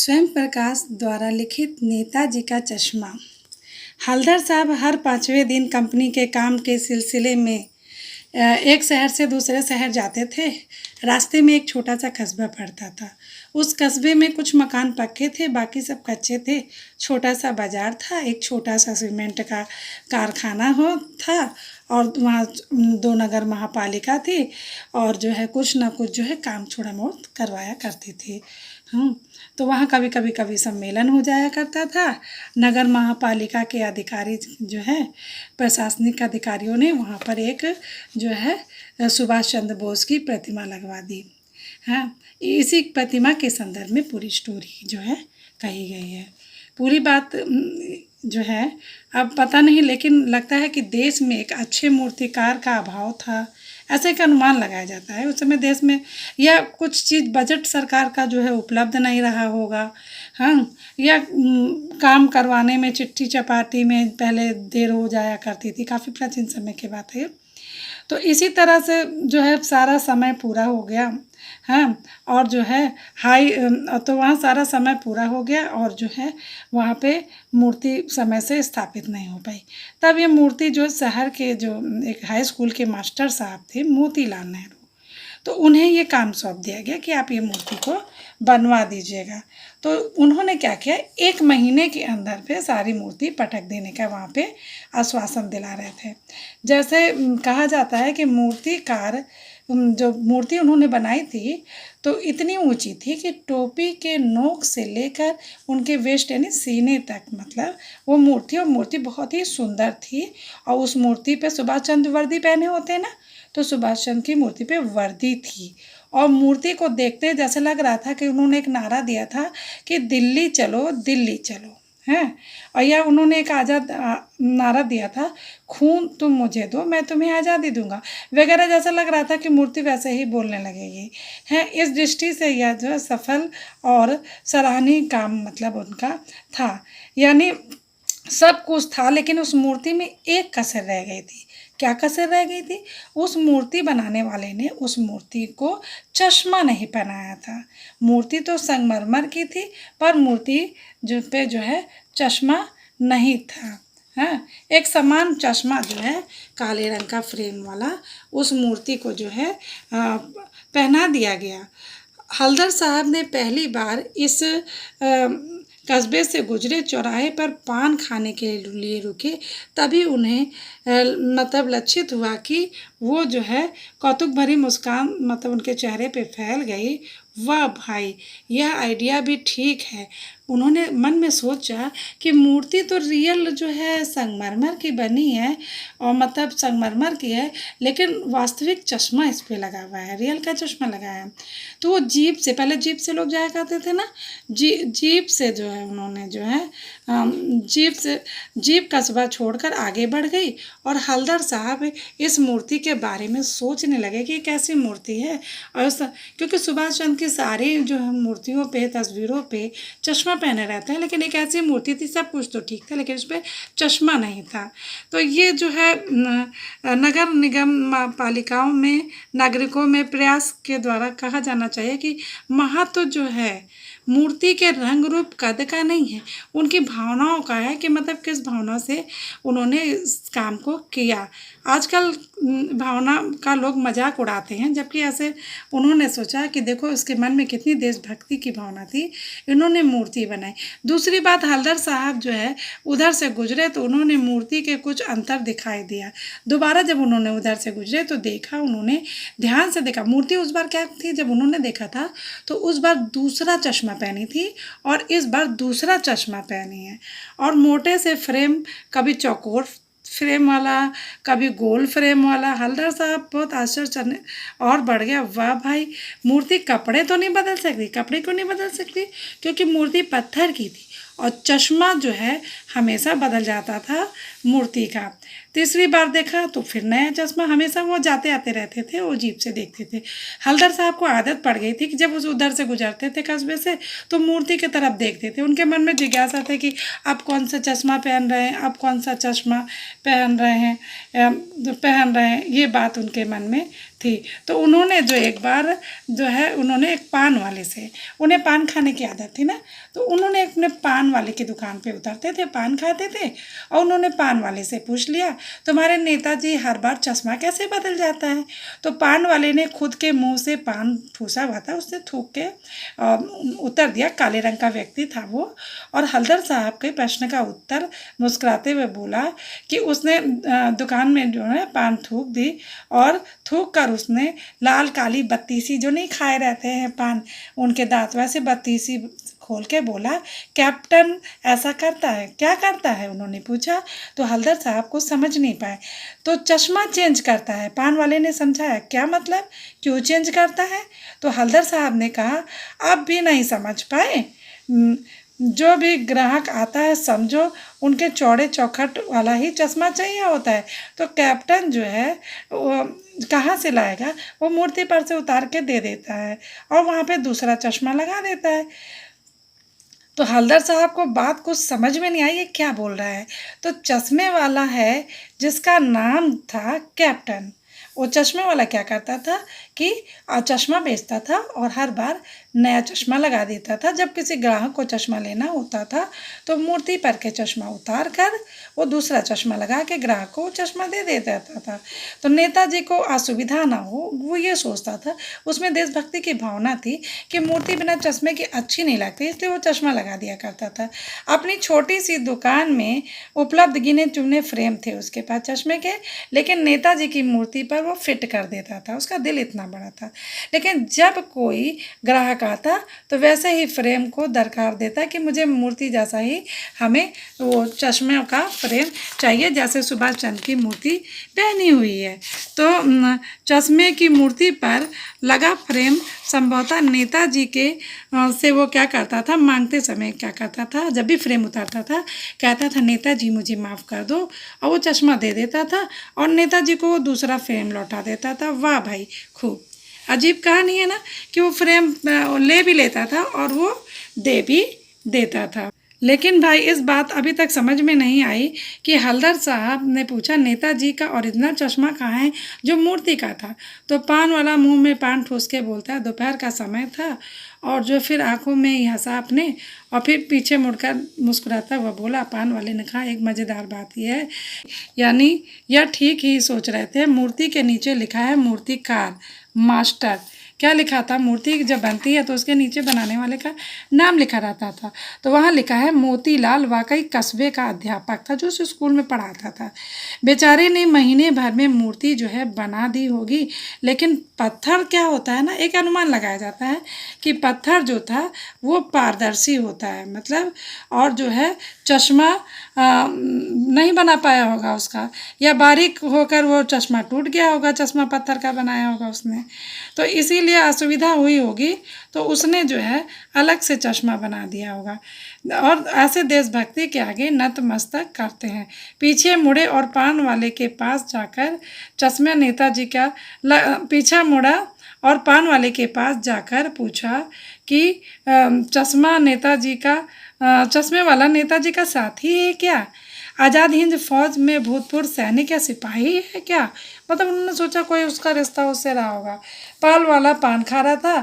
स्वयं प्रकाश द्वारा लिखित नेताजी का चश्मा। हल्दर साहब हर 5वें दिन कंपनी के काम के सिलसिले में एक शहर से दूसरे शहर जाते थे। रास्ते में एक छोटा सा कस्बा पड़ता था। उस कस्बे में कुछ मकान पक्के थे, बाकी सब कच्चे थे। छोटा सा बाजार था, एक छोटा सा सीमेंट का कारखाना था और वहाँ 2 नगर महापालिका थी और जो है कुछ ना कुछ जो है काम छोड़ा बहुत करवाया करती थी। तो वहाँ कभी सम्मेलन हो जाया करता था। नगर महापालिका के अधिकारी जो है प्रशासनिक अधिकारियों ने वहाँ पर एक जो है सुभाष चंद्र बोस की प्रतिमा लगवा दी। हाँ, इसी प्रतिमा के संदर्भ में पूरी स्टोरी जो है कही गई है। पूरी बात जो है अब पता नहीं, लेकिन लगता है कि देश में एक अच्छे मूर्तिकार का अभाव था, ऐसे का अनुमान लगाया जाता है। उस समय देश में या कुछ चीज़ बजट सरकार का जो है उपलब्ध नहीं रहा होगा, हाँ, या काम करवाने में चिट्ठी चपाटी में पहले देर हो जाया करती थी। काफ़ी प्राचीन समय की बात है। तो इसी तरह से जो है सारा समय पूरा हो गया, हाँ, और जो है तो वहाँ सारा समय पूरा हो गया और जो है वहाँ पे मूर्ति समय से स्थापित नहीं हो पाई। तब ये मूर्ति जो शहर के जो एक हाई स्कूल के मास्टर साहब थे मोतीलाल नेहरू, तो उन्हें ये काम सौंप दिया गया कि आप ये मूर्ति को बनवा दीजिएगा। तो उन्होंने क्या किया, 1 महीने के अंदर पे सारी मूर्ति पटक देने का वहाँ पे आश्वासन दिला रहे थे। जैसे कहा जाता है कि मूर्तिकार जो मूर्ति उन्होंने बनाई थी तो इतनी ऊंची थी कि टोपी के नोक से लेकर उनके वेस्ट यानी सीने तक, मतलब वो मूर्ति बहुत ही सुंदर थी। और उस मूर्ति पे सुभाष चंद्र वर्दी पहने होते हैं ना, तो सुभाष चंद्र की मूर्ति पे वर्दी थी। और मूर्ति को देखते जैसे लग रहा था कि उन्होंने एक नारा दिया था कि दिल्ली चलो दिल्ली चलो, हैं। और या उन्होंने एक आज़ाद नारा दिया था, खून तुम मुझे दो मैं तुम्हें आज़ादी दूंगा वगैरह। जैसा लग रहा था कि मूर्ति वैसे ही बोलने लगेगी, हैं। इस दृष्टि से यह जो सफल और सराहनीय काम मतलब उनका था, यानी सब कुछ था, लेकिन उस मूर्ति में एक कसर रह गई थी। क्या कसर रह गई थी? उस मूर्ति बनाने वाले ने उस मूर्ति को चश्मा नहीं पहनाया था। मूर्ति तो संगमरमर की थी, पर मूर्ति जो है चश्मा नहीं था। हाँ, एक समान चश्मा जो है काले रंग का फ्रेम वाला उस मूर्ति को जो है पहना दिया गया। हल्दर साहब ने पहली बार इस कस्बे से गुजरे, चौराहे पर पान खाने के लिए रुके, तभी उन्हें मतलब लक्षित हुआ कि वो जो है कौतुक भरी मुस्कान मतलब उनके चेहरे पे फैल गई। वाह भाई, यह आइडिया भी ठीक है। उन्होंने मन में सोचा कि मूर्ति तो रियल जो है संगमरमर की बनी है और मतलब संगमरमर की है, लेकिन वास्तविक चश्मा इस पे लगा हुआ है, रियल का चश्मा लगा है। तो वो जीप से, पहले जीप से लोग जाया करते थे ना, जीप से जो है उन्होंने जो है जीप कस्बा छोड़कर आगे बढ़ गई और हल्दर साहब इस मूर्ति के बारे में सोचने लगे कि कैसी मूर्ति है। और क्योंकि सुभाष चंद्र की सारी जो है मूर्तियों पे तस्वीरों पे चश्मा पहने रहते हैं, लेकिन एक ऐसी मूर्ति थी, सब कुछ तो ठीक था लेकिन उस पर चश्मा नहीं था। तो ये जो है नगर निगम पालिकाओं में नागरिकों में प्रयास के द्वारा कहा जाना चाहिए कि महत्व जो है मूर्ति के रंग रूप कद का नहीं है, उनकी भावनाओं का है कि मतलब किस भावना से उन्होंने इस काम को किया। आजकल भावना का लोग मजाक उड़ाते हैं, जबकि ऐसे उन्होंने सोचा कि देखो इसके मन में कितनी देशभक्ति की भावना थी, इन्होंने मूर्ति बनाई। दूसरी बात, हल्दर साहब जो है उधर से गुजरे तो उन्होंने मूर्ति के कुछ अंतर दिखाई दिया। दोबारा जब उन्होंने उधर से गुजरे तो देखा, उन्होंने ध्यान से देखा, मूर्ति उस बार क्या थी जब उन्होंने देखा था तो उस बार दूसरा चश्मा पहनी थी और इस बार दूसरा चश्मा पहनी है। और मोटे से फ्रेम, कभी चौकोर फ्रेम वाला कभी गोल फ्रेम वाला। हल्दर साहब बहुत आश्चर्य और बढ़ गया, वाह भाई, मूर्ति कपड़े तो नहीं बदल सकती। कपड़े क्यों नहीं बदल सकती? क्योंकि मूर्ति पत्थर की थी और चश्मा जो है हमेशा बदल जाता था मूर्ति का। तीसरी बार देखा तो फिर नया चश्मा, हमेशा वो जाते आते रहते थे, वो जीप से देखते थे। हल्दर साहब को आदत पड़ गई थी कि जब उस उधर से गुजरते थे कस्बे से तो मूर्ति की तरफ देखते थे। उनके मन में जिज्ञासा थी कि आप कौन सा चश्मा पहन रहे हैं, आप कौन सा चश्मा पहन रहे हैं, ये बात उनके मन में थी। तो उन्होंने जो एक बार जो है उन्होंने एक पान वाले से, उन्हें पान खाने की आदत थी ना, तो उन्होंने अपने पान वाले की दुकान पे उतरते थे, पान खाते थे, और उन्होंने पान वाले से पूछ लिया, तुम्हारे नेताजी हर बार चश्मा कैसे बदल जाता है? तो पान वाले ने खुद के मुंह से पान ठूसा हुआ था, उससे थूक के उत्तर दिया। काले रंग का व्यक्ति था वो। और हल्दर साहब के प्रश्न का उत्तर मुस्कुराते हुए बोला कि उसने दुकान में जो है पान थूक दी, और थूक कर उसने लाल काली बत्तीसी, जो नहीं खाए रहते हैं पान उनके दांत, वैसे बत्तीसी खोल के बोला, कैप्टन ऐसा करता है? क्या करता है? उन्होंने पूछा। तो हल्दर साहब को समझ नहीं पाए। तो चश्मा चेंज करता है। पान वाले ने समझाया, क्या मतलब, क्यों चेंज करता है? तो हल्दर साहब ने कहा, अब भी नहीं समझ पाए? जो भी ग्राहक आता है समझो उनके चौड़े चौखट वाला ही चश्मा चाहिए होता है। तो कैप्टन जो है वो कहाँ से लाएगा? वो मूर्ति पर से उतार के दे देता है और वहाँ पे दूसरा चश्मा लगा देता है। तो हल्दर साहब को बात कुछ समझ में नहीं आई, ये क्या बोल रहा है। तो चश्मे वाला है जिसका नाम था कैप्टन, वो चश्मे वाला क्या करता था कि चश्मा बेचता था और हर बार नया चश्मा लगा देता था। जब किसी ग्राहक को चश्मा लेना होता था तो मूर्ति पर के चश्मा उतार कर वो दूसरा चश्मा लगा के ग्राहक को चश्मा दे देता था। तो नेताजी को असुविधा ना हो, वो ये सोचता था, उसमें देशभक्ति की भावना थी कि मूर्ति बिना चश्मे की अच्छी नहीं लगती, इसलिए वो चश्मा लगा दिया करता था। अपनी छोटी सी दुकान में उपलब्ध गिने चुने फ्रेम थे उसके पास चश्मे के, लेकिन नेताजी की मूर्ति पर वो फिट कर देता था, उसका दिल इतना बड़ा था। लेकिन जब कोई ग्राहक आता तो वैसे ही फ्रेम को दरकार देता कि मुझे मूर्ति जैसा ही हमें वो चश्मे का फ्रेम चाहिए, जैसे सुभाष चंद्र की मूर्ति पहनी हुई है। तो चश्मे की मूर्ति पर लगा फ्रेम संभवतः नेताजी के से वो क्या करता था, मांगते समय क्या करता था, जब भी फ्रेम उतारता था कहता था, नेताजी मुझे माफ़ कर दो, और वो चश्मा दे देता था और नेताजी को दूसरा फ्रेम लौटा देता था। वाह भाई, खूब अजीब कहानी है ना, कि वो फ्रेम ले भी लेता था और वो दे भी देता था। लेकिन भाई इस बात अभी तक समझ में नहीं आई कि हल्दर साहब ने पूछा, नेताजी का ओरिजिनल चश्मा कहाँ है जो मूर्ति का था? तो पान वाला मुंह में पान ठूस के बोलता है, दोपहर का समय था, और जो फिर आंखों में ही हंसा अपने, और फिर पीछे मुड़कर मुस्कुराता हुआ बोला। पान वाले ने कहा, एक मज़ेदार बात यह है, यानी यह ठीक ही सोच रहे थे, मूर्ति के नीचे लिखा है मूर्तिकार मास्टर। क्या लिखा था? मूर्ति जब बनती है तो उसके नीचे बनाने वाले का नाम लिखा रहता था। तो वहाँ लिखा है मोतीलाल, वाकई कस्बे का अध्यापक था जो उस स्कूल में पढ़ाता था। बेचारे ने महीने भर में मूर्ति जो है बना दी होगी, लेकिन पत्थर क्या होता है ना, एक अनुमान लगाया जाता है कि पत्थर जो था वो पारदर्शी होता है, मतलब, और जो है चश्मा नहीं बना पाया होगा उसका, या बारीक होकर वो चश्मा टूट गया होगा, चश्मा पत्थर का बनाया होगा उसने, तो इसीलिए असुविधा हुई होगी, तो उसने जो है अलग से चश्मा बना दिया होगा। और ऐसे देशभक्ति के आगे नतमस्तक करते हैं। पीछे मुड़े और पान वाले के पास जाकर चश्मे नेताजी का पीछा मुड़ा और पान वाले के पास जाकर पूछा कि चश्मा नेताजी का चश्मे वाला नेताजी का साथी है क्या? आज़ाद हिंद फौज में भूतपूर्व सैनिक या सिपाही है क्या? मतलब उन्होंने सोचा कोई उसका रिश्ता उससे रहा होगा। पाल वाला पान खा रहा था,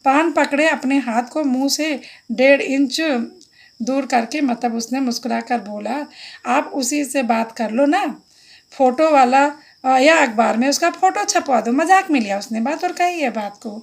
पान पकड़े अपने हाथ को मुंह से 1.5 इंच दूर करके, मतलब उसने मुस्कुरा कर बोला, आप उसी से बात कर लो ना, फोटो वाला, या अखबार में उसका फ़ोटो छपवा दो। मजाक में लिया उसने बात और कही है बात को।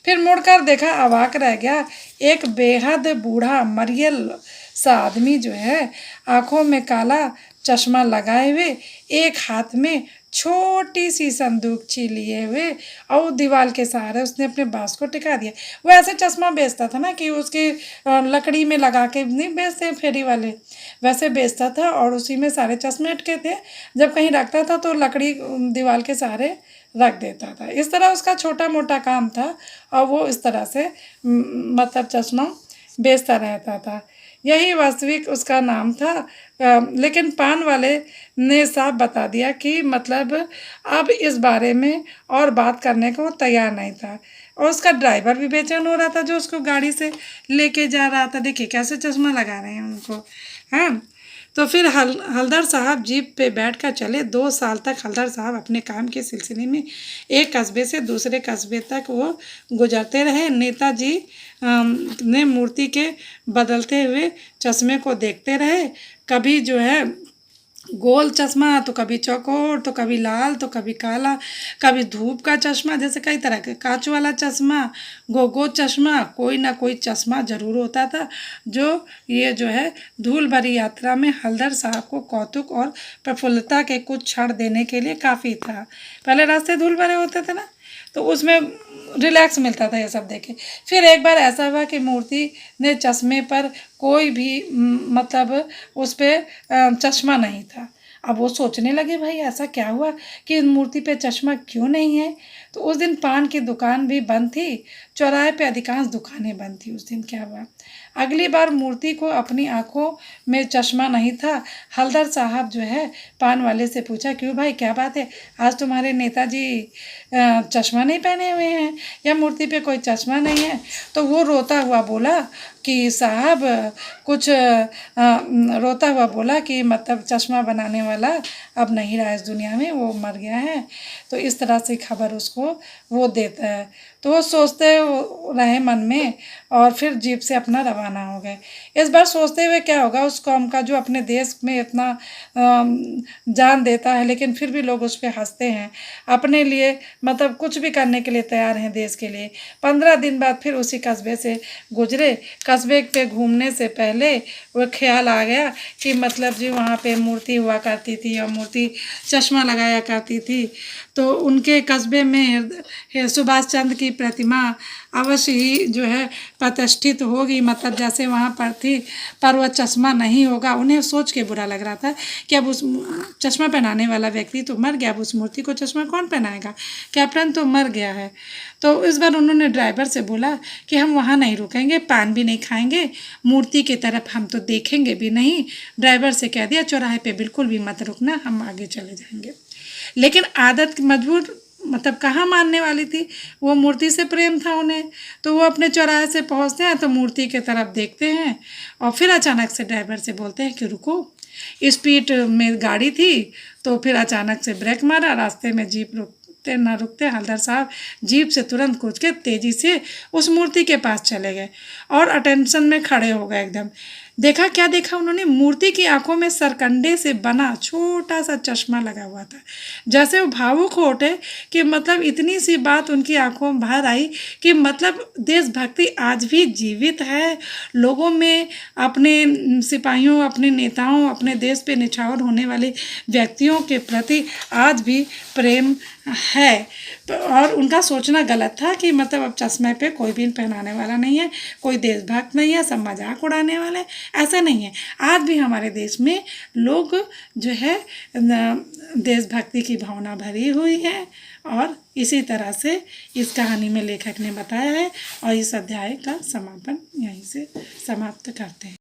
फिर मुड़कर देखा, अवाक रह गया। एक बेहद बूढ़ा मरियल सा आदमी जो है, आँखों में काला चश्मा लगाए हुए, एक हाथ में छोटी सी संदूकची लिए हुए, और दीवार के सहारे उसने अपने बांस को टिका दिया। वो ऐसे चश्मा बेचता था ना कि उसकी लकड़ी में लगा के नहीं बेचते फेरी वाले, वैसे बेचता था, और उसी में सारे चश्मे अटके थे। जब कहीं रखता था तो लकड़ी दीवार के सहारे रख देता था। इस तरह उसका छोटा मोटा काम था, और वो इस तरह से मतलब चश्मा बेचता रहता था। यही वास्तविक उसका नाम था। लेकिन पान वाले ने साफ बता दिया कि मतलब अब इस बारे में और बात करने को तैयार नहीं था। और उसका ड्राइवर भी बेचैन हो रहा था जो उसको गाड़ी से लेके जा रहा था। देखिए कैसे चश्मा लगा रहे हैं उनको, हाँ। तो फिर हल्दर साहब जीप पे बैठकर चले। 2 साल तक हल्दर साहब अपने काम के सिलसिले में एक कस्बे से दूसरे कस्बे तक वो गुजरते रहे। नेताजी ने मूर्ति के बदलते हुए चश्मे को देखते रहे। कभी जो है गोल चश्मा, तो कभी चौकोर, तो कभी लाल, तो कभी काला, कभी धूप का चश्मा, जैसे कई तरह के, कांच वाला चश्मा, गोगो चश्मा, कोई ना कोई चश्मा जरूर होता था, जो ये जो है धूल भरी यात्रा में हल्दर साहब को कौतुक और प्रफुल्लता के कुछ क्षण देने के लिए काफ़ी था। पहले रास्ते धूल भरे होते थे ना, तो उसमें रिलैक्स मिलता था ये सब देखे। फिर एक बार ऐसा हुआ कि मूर्ति ने चश्मे पर कोई भी मतलब उस पर चश्मा नहीं था। अब वो सोचने लगे भाई ऐसा क्या हुआ कि इस मूर्ति पे चश्मा क्यों नहीं है। तो उस दिन पान की दुकान भी बंद थी, चौराहे पे अधिकांश दुकानें बंद थी। उस दिन क्या हुआ, अगली बार मूर्ति को अपनी आंखों में चश्मा नहीं था। हल्दर साहब जो है पान वाले से पूछा, क्यों भाई क्या बात है, आज तुम्हारे नेताजी चश्मा नहीं पहने हुए हैं या मूर्ति पे कोई चश्मा नहीं है। तो वो रोता हुआ बोला कि साहब कुछ रोता हुआ बोला कि मतलब चश्मा बनाने वाला अब नहीं रहा इस दुनिया में, वो मर गया है। तो इस तरह से खबर उसको वो देता है। तो वो सोचते रहे मन में और फिर जीप से अपना रवाना हो गए। इस बार सोचते हुए क्या होगा उस कौम का जो अपने देश में इतना जान देता है, लेकिन फिर भी लोग उस पर हंसते हैं। अपने लिए मतलब कुछ भी करने के लिए तैयार हैं देश के लिए। 15 दिन बाद फिर उसी कस्बे से गुजरे। कस्बे पे घूमने से पहले वो ख्याल आ गया कि मतलब जी वहाँ पे मूर्ति हुआ करती थी और मूर्ति चश्मा लगाया करती थी, तो उनके कस्बे में सुभाष चंद्र की प्रतिमा अवश्य ही जो है प्रतिष्ठित होगी, मतलब जैसे वहाँ पर थी, पर वह चश्मा नहीं होगा। उन्हें सोच के बुरा लग रहा था कि अब उस चश्मा पहनाने वाला व्यक्ति तो मर गया, अब उस मूर्ति को चश्मा कौन पहनाएगा, कैप्टन तो मर गया है। तो इस बार उन्होंने ड्राइवर से बोला कि हम वहाँ नहीं रुकेंगे, पान भी नहीं खाएंगे, मूर्ति की तरफ हम तो देखेंगे भी नहीं। ड्राइवर से कह दिया चौराहे पे बिल्कुल भी मत रुकना, हम आगे चले जाएंगे। लेकिन आदत मजबूर मतलब कहाँ मानने वाली थी, वो मूर्ति से प्रेम था उन्हें। तो वो अपने चौराहे से पहुँचते हैं तो मूर्ति की तरफ देखते हैं और फिर अचानक से ड्राइवर से बोलते हैं कि रुको। स्पीड में गाड़ी थी तो फिर अचानक से ब्रेक मारा, रास्ते में जीप रुकते ना रुकते हल्दर साहब जीप से तुरंत कूद के तेजी से उस मूर्ति के पास चले गए और अटेंशन में खड़े हो गए एकदम। देखा क्या देखा उन्होंने, मूर्ति की आंखों में सरकंडे से बना छोटा सा चश्मा लगा हुआ था। जैसे वो भावुक हो उठे कि मतलब इतनी सी बात उनकी आंखों में बाहर आई कि मतलब देशभक्ति आज भी जीवित है लोगों में, अपने सिपाहियों, अपने नेताओं, अपने देश पे निछावर होने वाले व्यक्तियों के प्रति आज भी प्रेम है। और उनका सोचना गलत था कि मतलब अब चश्मे पे कोई भी पहनाने वाला नहीं है, कोई देशभक्त नहीं है, सब मजाक उड़ाने वाले, ऐसा नहीं है। आज भी हमारे देश में लोग जो है देशभक्ति की भावना भरी हुई है। और इसी तरह से इस कहानी में लेखक ने बताया है और इस अध्याय का समापन यहीं से समाप्त करते हैं।